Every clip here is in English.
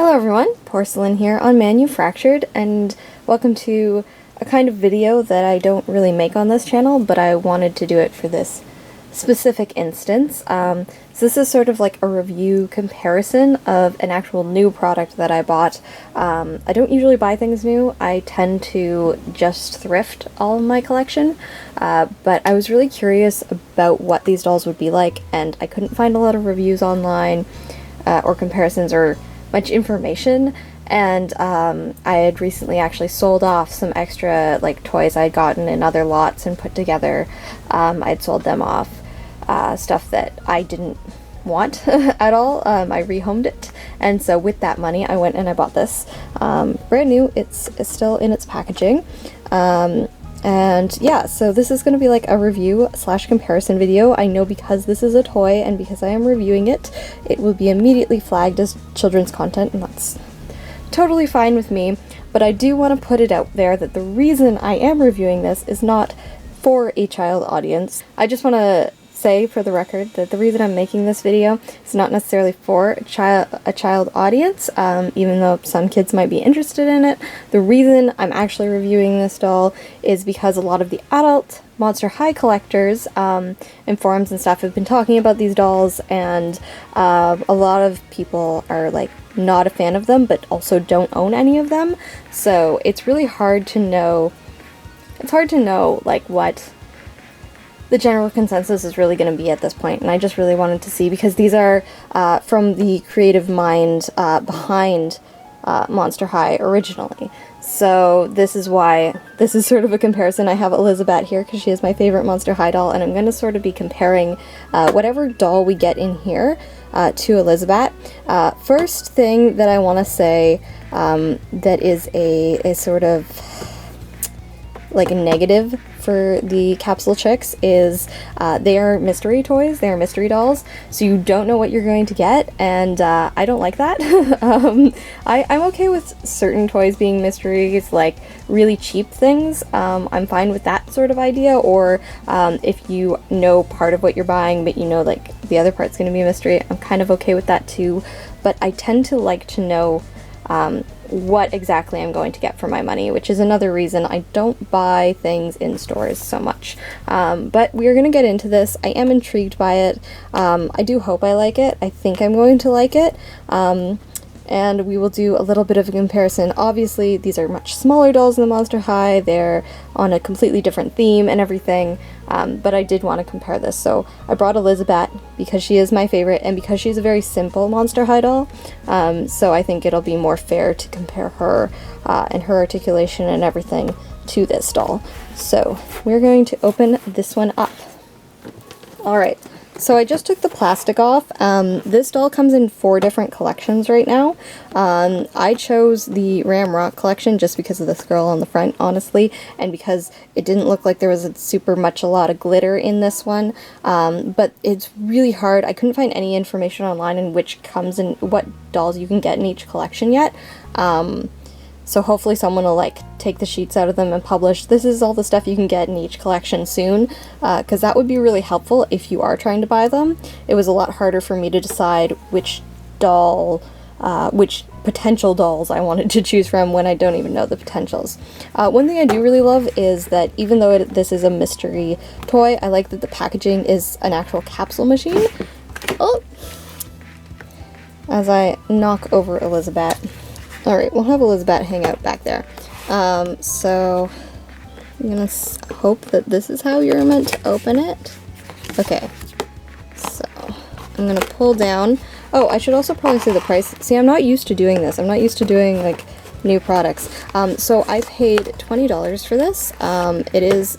Hello everyone, Porcelain here on Manufactured, and welcome to a kind of video that I don't really make on this channel, but I wanted to do it for this specific instance. So this is sort of like a review comparison of an actual new product that I bought. I don't usually buy things new. I tend to just thrift all of my collection, but I was really curious about what these dolls would be like, and I couldn't find a lot of reviews online or comparisons or much information, and I had recently actually sold off some extra like toys I'd gotten in other lots and put together. I'd sold them off, stuff that I didn't want at all. I rehomed it, and so with that money I went and I bought this. Brand new, it's still in its packaging. And yeah, so this is going to be like a review slash comparison video. I know because this is a toy and because I am reviewing it, it will be immediately flagged as children's content, and that's totally fine with me. But I do want to put it out there that the reason I am reviewing this is not for a child audience. I just want to say for the record that the reason I'm making this video is not necessarily for a child audience, even though some kids might be interested in it. The reason I'm actually reviewing this doll is because a lot of the adult Monster High collectors in forums and stuff have been talking about these dolls, and a lot of people are like not a fan of them but also don't own any of them, so it's really hard to know. It's hard to know like what the general consensus is really going to be at this point, and I just really wanted to see, because these are from the creative mind behind Monster High originally. So this is why this is sort of a comparison. I have Elizabeth here because she is my favorite Monster High doll, and I'm going to sort of be comparing whatever doll we get in here to Elizabeth. First thing that I want to say that is a sort of like a negative for the Capsule Chix is they are mystery toys, they are mystery dolls, so you don't know what you're going to get, and I don't like that. I'm okay with certain toys being mysteries, like really cheap things. I'm fine with that sort of idea, or if you know part of what you're buying but you know like the other part's going to be a mystery, I'm kind of okay with that too, but I tend to like to know what exactly I'm going to get for my money, which is another reason I don't buy things in stores so much. But we're going to get into this. I am intrigued by it. I do hope I like it. I think I'm going to like it. And we will do a little bit of a comparison. Obviously, these are much smaller dolls than the Monster High. They're on a completely different theme and everything, but I did want to compare this. So I brought Elizabeth because she is my favorite and because she's a very simple Monster High doll. So I think it'll be more fair to compare her and her articulation and everything to this doll. So we're going to open this one up. Alright. So I just took the plastic off. This doll comes in 4 different collections right now. I chose the Ramrock collection just because of this girl on the front, honestly, and because it didn't look like there was a lot of glitter in this one. But it's really hard. I couldn't find any information online in which comes in what dolls you can get in each collection yet. So hopefully someone will like take the sheets out of them and publish this is all the stuff you can get in each collection soon, because that would be really helpful if you are trying to buy them. It was a lot harder for me to decide which doll, which potential dolls I wanted to choose from when I don't even know the potentials. One thing I do really love is that even though this is a mystery toy, I like that the packaging is an actual capsule machine. Oh! As I knock over Elizabeth. Alright, we'll have Elizabeth hang out back there. So I'm gonna hope that this is how you're meant to open it. Okay, so I'm gonna pull down. Oh, I should also probably say the price. See, I'm not used to doing this. I'm not used to doing like new products. So I paid $20 for this. It is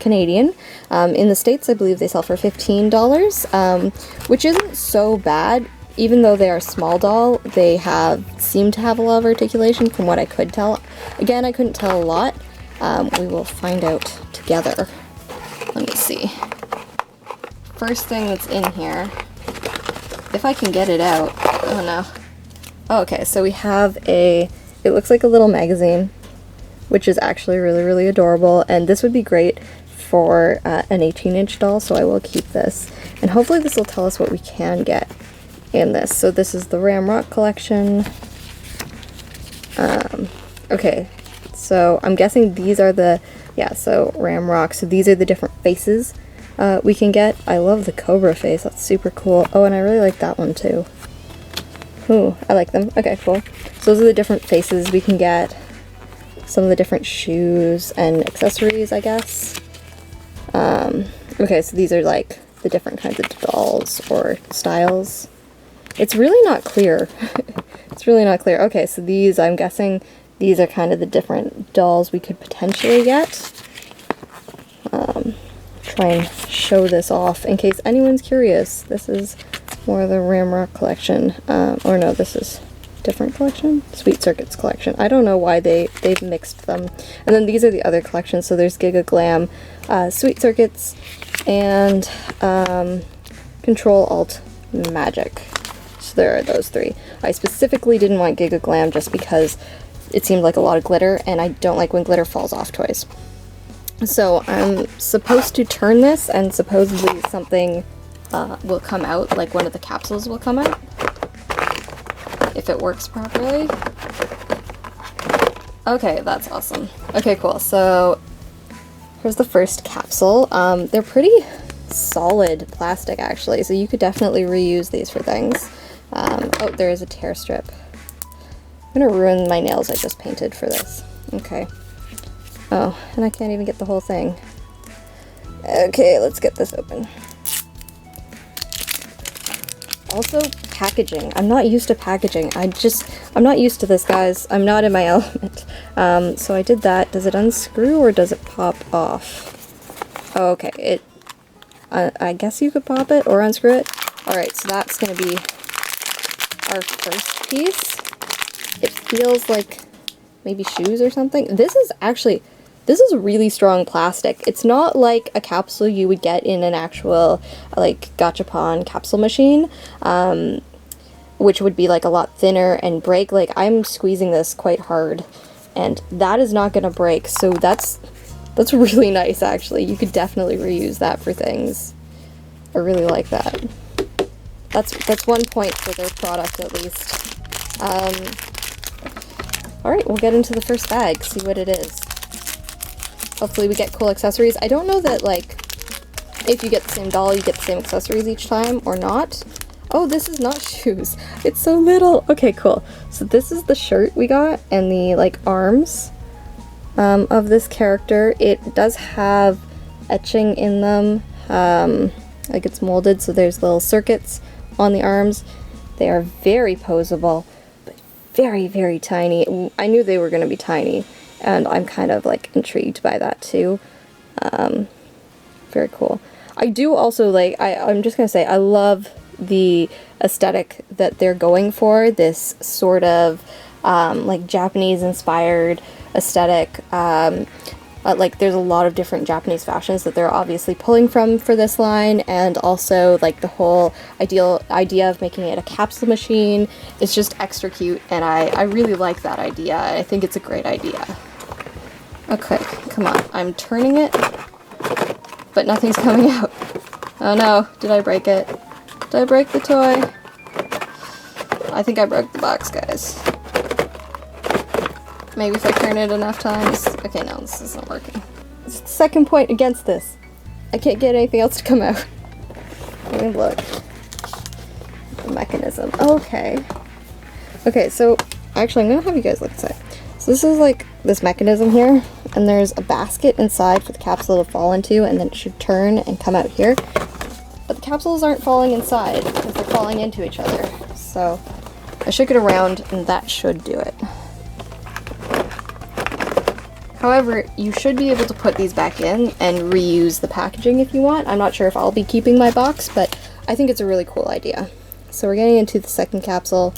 Canadian. In the States, I believe they sell for $15, which isn't so bad. Even though they are a small doll, they seem to have a lot of articulation from what I could tell. Again, I couldn't tell a lot. We will find out together. Let me see. First thing that's in here, if I can get it out. Oh no. Oh, okay, so we have it looks like a little magazine, which is actually really, really adorable, and this would be great for an 18-inch doll, so I will keep this. And hopefully this will tell us what we can get in this. So this is the Ramrock collection. Okay, so I'm guessing these are the, yeah, so Ramrock, so these are the different faces we can get. I love the Cobra face, that's super cool. Oh, and I really like that one too. Ooh, I like them. Okay, cool. So those are the different faces we can get. Some of the different shoes and accessories, I guess. Okay, so these are like the different kinds of dolls or styles. It's really not clear. It's really not clear. Okay, so these, I'm guessing, these are kind of the different dolls we could potentially get. Try and show this off in case anyone's curious. This is more of the Ramrock collection. Or no, this is different collection? Sweet Circuits collection. I don't know why they've mixed them. And then these are the other collections. So there's Giga Glam, Sweet Circuits, and Control Alt Magic. So there are those three. I specifically didn't want Giga Glam just because it seemed like a lot of glitter, and I don't like when glitter falls off toys. So I'm supposed to turn this, and supposedly something will come out, like one of the capsules will come out, if it works properly. Okay, that's awesome. Okay, cool. So here's the first capsule. They're pretty solid plastic, actually, so you could definitely reuse these for things. Oh, there is a tear strip. I'm gonna ruin my nails I just painted for this. Okay. Oh, and I can't even get the whole thing. Okay, let's get this open. Also, packaging. I'm not used to packaging. I'm not used to this, guys. I'm not in my element. So I did that. Does it unscrew or does it pop off? Oh, okay. I guess you could pop it or unscrew it. Alright, so that's gonna be our first piece. It feels like maybe shoes or something. This is really strong plastic. It's not like a capsule you would get in an actual, like, gachapon capsule machine, which would be, like, a lot thinner and break. Like, I'm squeezing this quite hard, and that is not gonna break, so that's really nice, actually. You could definitely reuse that for things. I really like that. That's 1 point for their product, at least. Alright, we'll get into the first bag, see what it is. Hopefully we get cool accessories. I don't know that, like, if you get the same doll, you get the same accessories each time, or not. Oh, this is not shoes. It's so little. Okay, cool. So this is the shirt we got, and the, like, arms of this character. It does have etching in them. Like, it's molded, so there's little circuits on the arms. They are very poseable, but very, very tiny. I knew they were going to be tiny. And I'm kind of, like, intrigued by that, too. Very cool. I do also, like, I'm just gonna say, I love the aesthetic that they're going for. This sort of, like, Japanese-inspired aesthetic. Like, there's a lot of different Japanese fashions that they're obviously pulling from for this line, and also, like, the whole idea of making it a capsule machine is just extra cute, and I really like that idea. I think it's a great idea. Okay, come on. I'm turning it, but nothing's coming out. Oh no, did I break it? Did I break the toy? I think I broke the box, guys. Maybe if I turn it enough times. Okay, no, this isn't working. It's the second point against this. I can't get anything else to come out. Let me look. The mechanism. Okay. Okay, so actually I'm gonna have you guys look inside. So this is like this mechanism here, and there's a basket inside for the capsule to fall into, and then it should turn and come out here. But the capsules aren't falling inside because they're falling into each other. So I shook it around and that should do it. However, you should be able to put these back in and reuse the packaging if you want. I'm not sure if I'll be keeping my box, but I think it's a really cool idea. So we're getting into the second capsule.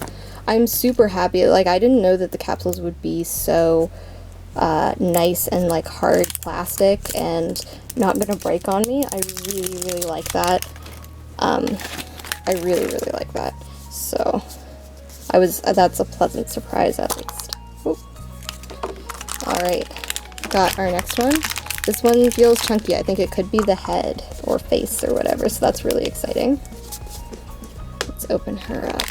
I'm super happy. Like, I didn't know that the capsules would be so nice and, like, hard plastic and not gonna break on me. I really, really like that. I really, really like that. So, that's a pleasant surprise, at least. Alright, got our next one. This one feels chunky. I think it could be the head or face or whatever, so that's really exciting. Let's open her up.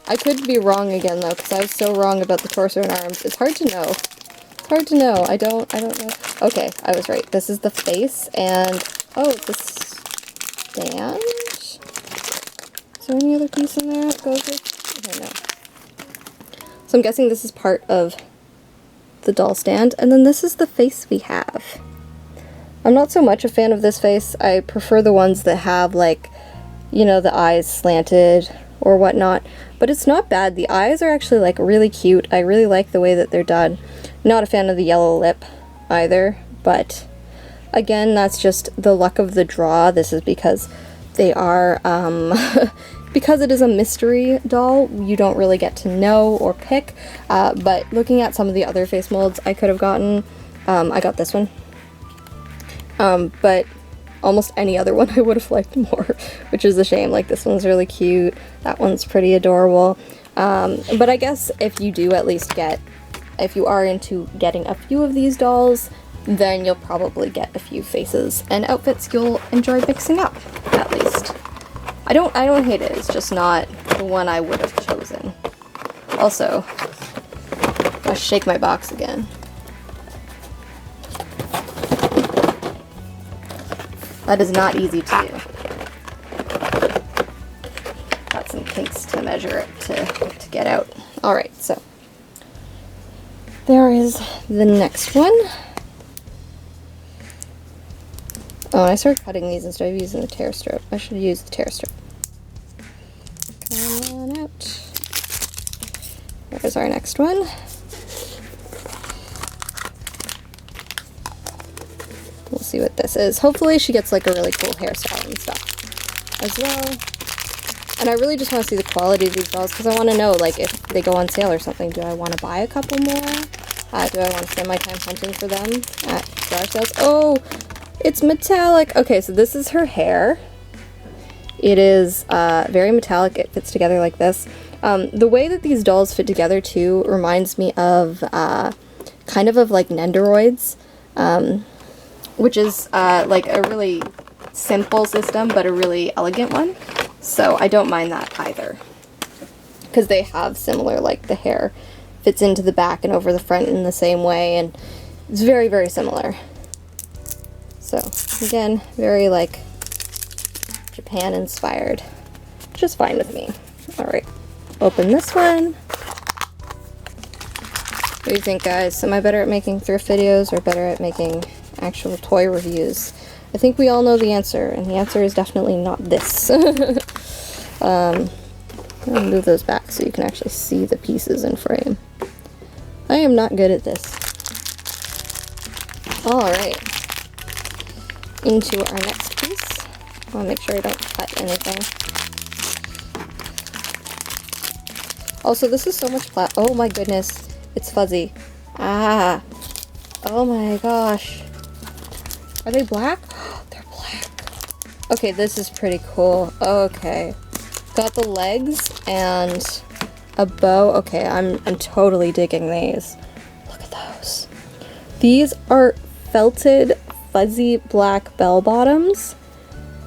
I could be wrong again though, because I was so wrong about the torso and arms. It's hard to know. It's hard to know. I don't know. Okay, I was right. This is the face, and oh, the stand? Is there any other piece in there that goes with? I don't know. So I'm guessing this is part of the doll stand, and then this is the face we have. I'm not so much a fan of this face. I prefer the ones that have, like, you know, the eyes slanted or whatnot, but it's not bad. The eyes are actually, like, really cute. I really like the way that they're done. Not a fan of the yellow lip either, but again, that's just the luck of the draw. This is because they are, because it is a mystery doll, you don't really get to know or pick, but looking at some of the other face molds I could have gotten, I got this one, but almost any other one I would have liked more, which is a shame. Like, this one's really cute, that one's pretty adorable, but I guess if you do at least get, if you are into getting a few of these dolls, then you'll probably get a few faces and outfits you'll enjoy mixing up, at least. I don't hate it, it's just not the one I would have chosen. Also, I'll shake my box again. That is not easy to do. Got some kinks to measure it to get out. Alright, so there is the next one. Oh, I started cutting these instead of using the tear strip. I should have used the tear strip. Come on out. There's our next one. We'll see what this is. Hopefully she gets like a really cool hairstyle and stuff as well. And I really just want to see the quality of these dolls because I want to know, like, if they go on sale or something, do I want to buy a couple more? Do I want to spend my time hunting for them at garage sales? Oh! It's metallic! Okay, so this is her hair. It is very metallic. It fits together like this. The way that these dolls fit together, too, reminds me of kind of like Nendoroids, which is like a really simple system, but a really elegant one. So I don't mind that either. Because they have similar, like, the hair fits into the back and over the front in the same way, and it's very, very similar. So, again, very, like, Japan-inspired, which is fine with me. Alright, open this one. What do you think, guys? Am I better at making thrift videos or better at making actual toy reviews? I think we all know the answer, and the answer is definitely not this. I'm going to move those back so you can actually see the pieces in frame. I am not good at this. Alright. Into our next piece. I want to make sure I don't cut anything. Also, this is so much oh my goodness. It's fuzzy. Ah. Oh my gosh. Are they black? They're black. Okay, this is pretty cool. Okay. Got the legs and a bow. Okay, I'm totally digging these. Look at those. These are felted fuzzy black bell bottoms.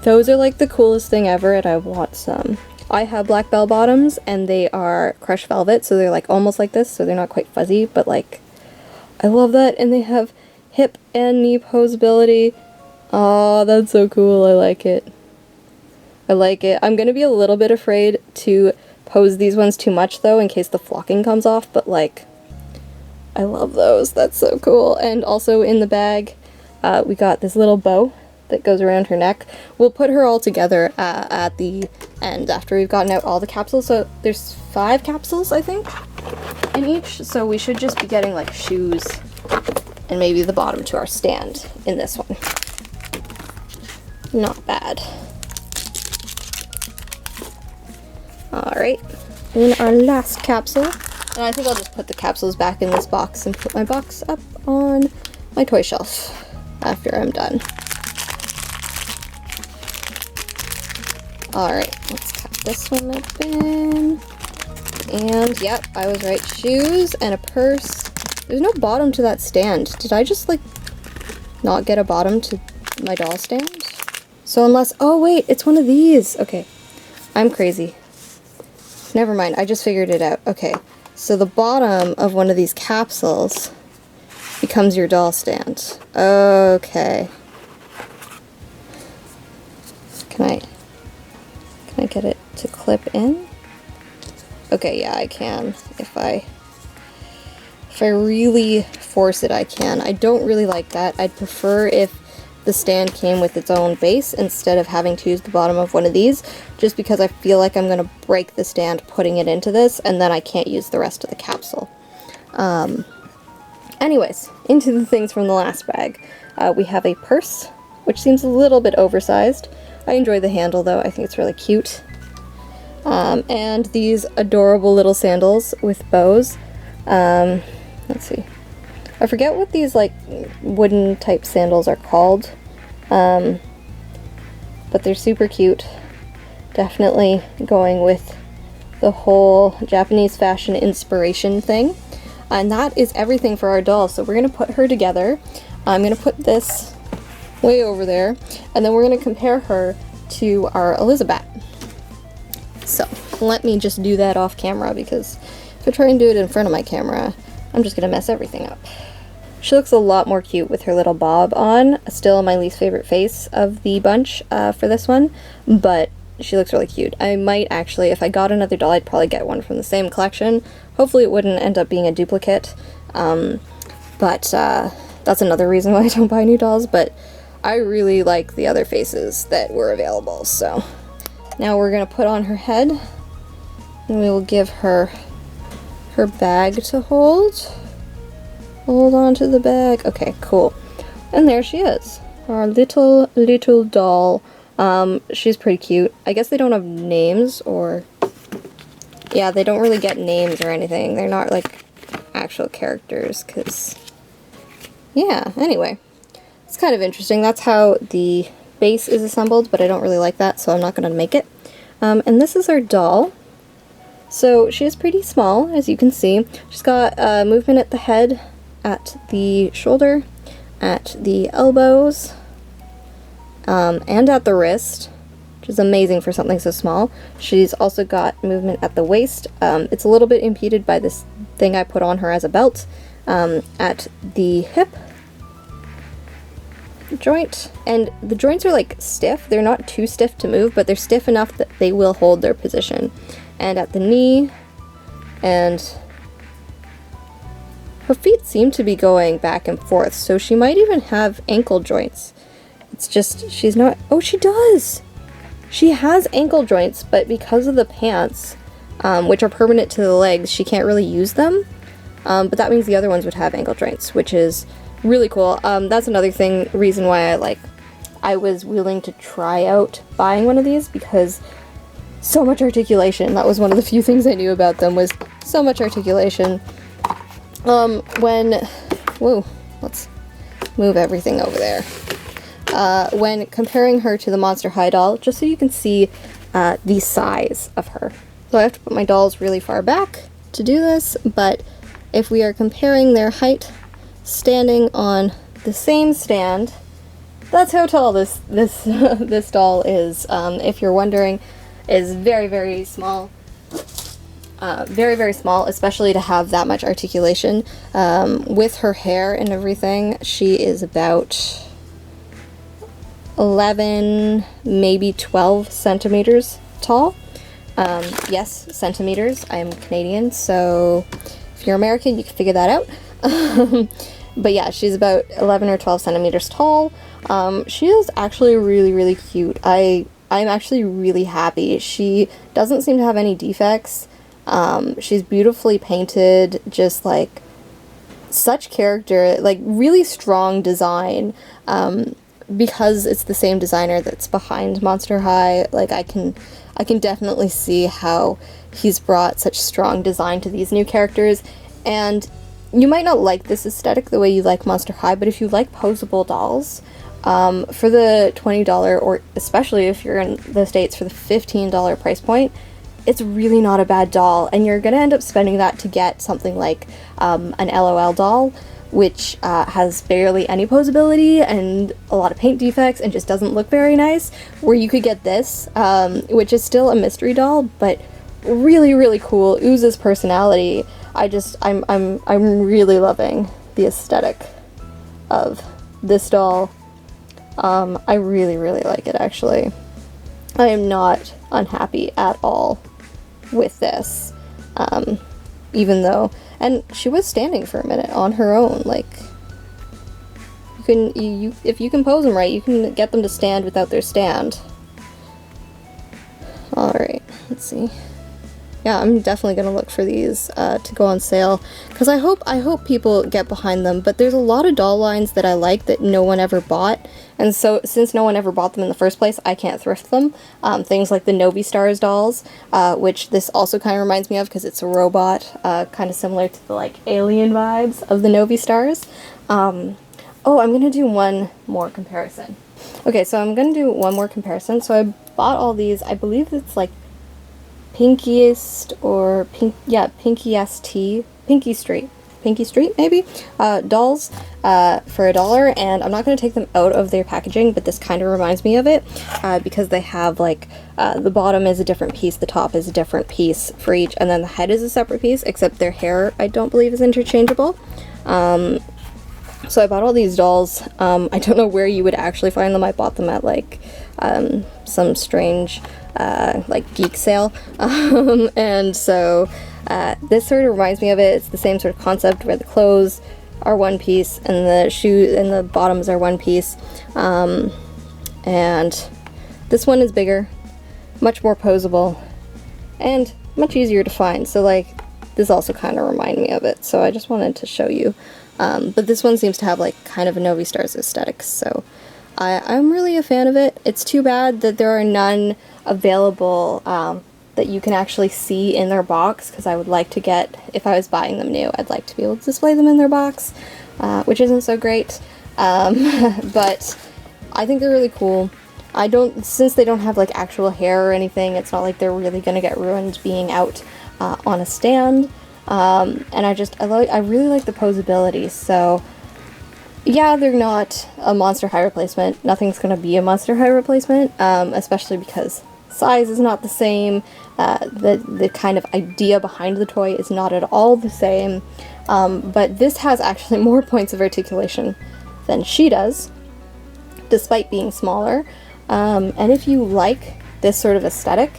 Those are like the coolest thing ever, and I want some. I have black bell bottoms and they are crushed velvet, so they're like almost like this, so they're not quite fuzzy, but like I love that. And they have hip and knee posability. Oh, that's so cool. I like it. I like it. I'm gonna be a little bit afraid to pose these ones too much though, in case the flocking comes off, but like I love those. That's so cool. And also in the bag we got this little bow that goes around her neck. We'll put her all together at the end after we've gotten out all the capsules. So there's 5 capsules, I think, in each. So we should just be getting like shoes and maybe the bottom to our stand in this one. Not bad. Alright, in our last capsule, and I think I'll just put the capsules back in this box and put my box up on my toy shelf after I'm done. Alright, let's cut this one open. And yep, I was right. Shoes and a purse. There's no bottom to that stand. Did I just like not get a bottom to my doll stand? So unless, oh wait, it's one of these. Okay, I'm crazy. never mind, I just figured it out. Okay, so the bottom of one of these capsules becomes your doll stand. Okay. Can I get it to clip in? Okay, yeah, I can. If I really force it, I can. I don't really like that. I'd prefer if the stand came with its own base instead of having to use the bottom of one of these, just because I feel like I'm going to break the stand putting it into this, and then I can't use the rest of the capsule. Anyways, into the things from the last bag. We have a purse, which seems a little bit oversized. I enjoy the handle though, I think it's really cute. And these adorable little sandals with bows. Let's see. I forget what these like wooden type sandals are called, but they're super cute. Definitely going with the whole Japanese fashion inspiration thing. And that is everything for our doll. So we're going to put her together. I'm going to put this way over there, and then we're going to compare her to our Elizabeth. So let me just do that off camera, because if I try and do it in front of my camera, I'm just going to mess everything up. She looks a lot more cute with her little bob on. Still my least favorite face of the bunch for this one, but she looks really cute. I might actually, if I got another doll, I'd probably get one from the same collection. Hopefully it wouldn't end up being a duplicate, but that's another reason why I don't buy new dolls, but I really like the other faces that were available. So now we're going to put on her head, and we will give her her bag to hold. Hold on to the bag. Okay, cool. And there she is. Our little doll. She's pretty cute. I guess they don't have names, or... yeah, they don't really get names or anything. They're not, like, actual characters, because... yeah, anyway. It's kind of interesting. That's how the base is assembled, but I don't really like that, so I'm not going to make it. And this is our doll. So she is pretty small, as you can see. She's got movement at the head, at the shoulder, at the elbows, and at the wrist, which is amazing for something so small. She's also got movement at the waist. It's a little bit impeded by this thing I put on her as a belt, at the hip joint, and the joints are like stiff. They're not too stiff to move, but they're stiff enough that they will hold their position. And at the knee, and her feet seem to be going back and forth, so she might even have ankle joints. It's just, she's not... oh, she does! She has ankle joints, but because of the pants, which are permanent to the legs, she can't really use them. But that means the other ones would have ankle joints, which is really cool. That's another reason why I was willing to try out buying one of these, because so much articulation. That was one of the few things I knew about them, was so much articulation. Whoa, let's move everything over there. When comparing her to the Monster High doll, just so you can see the size of her. So I have to put my dolls really far back to do this, but if we are comparing their height standing on the same stand, that's how tall this this doll is. If you're wondering, is very, very small. Very, very small, especially to have that much articulation. With her hair and everything, she is about 11, maybe 12 centimeters tall. Yes, centimeters. I'm Canadian, so if you're American, you can figure that out. But yeah, she's about 11 or 12 centimeters tall. She is actually really, really cute. I'm actually really happy. She doesn't seem to have any defects. She's beautifully painted, just like such character, like really strong design. Because it's the same designer that's behind Monster High, like I can definitely see how he's brought such strong design to these new characters. And you might not like this aesthetic the way you like Monster High, but if you like posable dolls, for the $20, or especially if you're in the States for the $15 price point, it's really not a bad doll, and you're gonna end up spending that to get something like an LOL doll, which has barely any posability and a lot of paint defects and just doesn't look very nice, where you could get this, which is still a mystery doll, but really, really cool, oozes personality. I'm really loving the aesthetic of this doll. I really, really like it, actually. I am not unhappy at all with this. Even though, and she was standing for a minute on her own, like, if you can pose them right, you can get them to stand without their stand. Alright, let's see. Yeah, I'm definitely gonna look for these to go on sale, because I hope people get behind them, but there's a lot of doll lines that I like that no one ever bought, and so since no one ever bought them in the first place, I can't thrift them. Things like the Novi Stars dolls, which this also kind of reminds me of because it's a robot, kind of similar to the like alien vibes of the Novi Stars. Oh, I'm gonna do one more comparison. Okay, so I'm gonna do one more comparison. So I bought all these, I believe it's like Pinkiest or Pinky Street maybe, dolls for $1, and I'm not going to take them out of their packaging, but this kind of reminds me of it because they have like the bottom is a different piece, the top is a different piece for each, and then the head is a separate piece, except their hair I don't believe is interchangeable. So I bought all these dolls. I don't know where you would actually find them. I bought them at like some strange like geek sale, and so this sort of reminds me of it. It's the same sort of concept where the clothes are one piece and the shoes and the bottoms are one piece, and this one is bigger, much more posable, and much easier to find. So like this also kind of reminded me of it, so I just wanted to show you. But this one seems to have like kind of a Novi Stars aesthetic, so I'm really a fan of it. It's too bad that there are none available that you can actually see in their box, because I would like to get, if I was buying them new, I'd like to be able to display them in their box, which isn't so great, but I think they're really cool. Since they don't have like actual hair or anything, it's not like they're really gonna get ruined being out on a stand. And I really like the posability, so yeah, they're not a Monster High replacement. Nothing's gonna be a Monster High replacement, especially because size is not the same, the kind of idea behind the toy is not at all the same, but this has actually more points of articulation than she does, despite being smaller, and if you like this sort of aesthetic,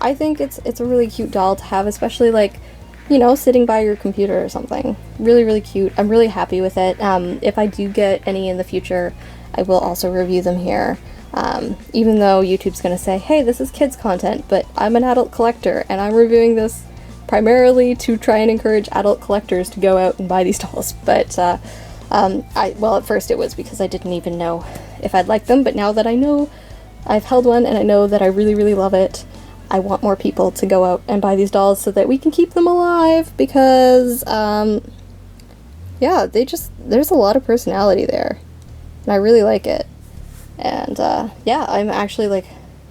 I think it's a really cute doll to have, especially like, you know, sitting by your computer or something. Really, really cute. I'm really happy with it. If I do get any in the future, I will also review them here. Even though YouTube's gonna say, hey, this is kids content, but I'm an adult collector, and I'm reviewing this primarily to try and encourage adult collectors to go out and buy these dolls. But, well, at first it was because I didn't even know if I'd like them, but now that I know I've held one and I know that I really, really love it, I want more people to go out and buy these dolls so that we can keep them alive, because, yeah, there's a lot of personality there, and I really like it. And, yeah, I'm actually, like,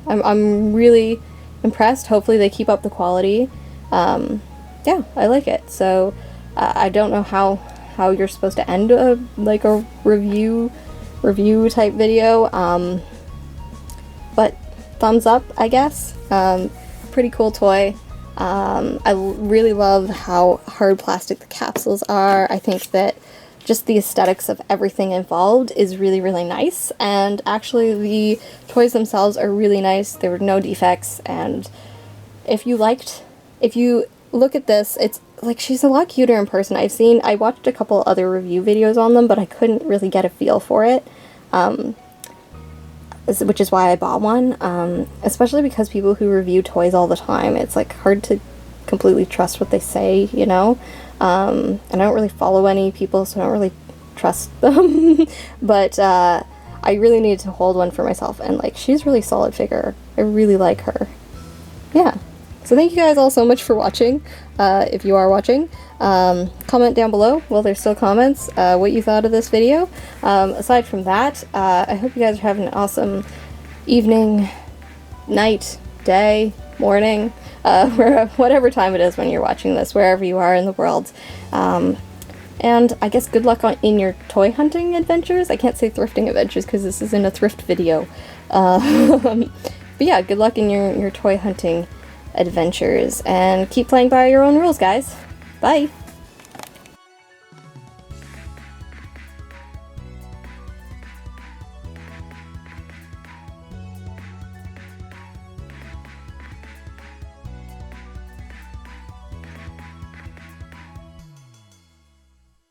I'm really impressed. Hopefully they keep up the quality. Yeah, I like it. So, I don't know how you're supposed to end a review type video, but thumbs up, I guess. Pretty cool toy. I really love how hard plastic the capsules are. I think that just the aesthetics of everything involved is really, really nice, and actually the toys themselves are really nice. There were no defects, and if you look at this, it's like she's a lot cuter in person. I watched a couple other review videos on them, but I couldn't really get a feel for it, which is why I bought one, especially because people who review toys all the time, it's like hard to completely trust what they say, you know? And I don't really follow any people, so I don't really trust them, but I really needed to hold one for myself, and like, she's a really solid figure. I really like her. Yeah. So thank you guys all so much for watching, if you are watching. Comment down below, well, there's still comments, what you thought of this video. Aside from that, I hope you guys are having an awesome evening, night, day, morning, whatever time it is when you're watching this, wherever you are in the world. And I guess good luck in your toy hunting adventures. I can't say thrifting adventures because this isn't a thrift video. But yeah, good luck in your toy hunting adventures, and keep playing by your own rules, guys. Bye!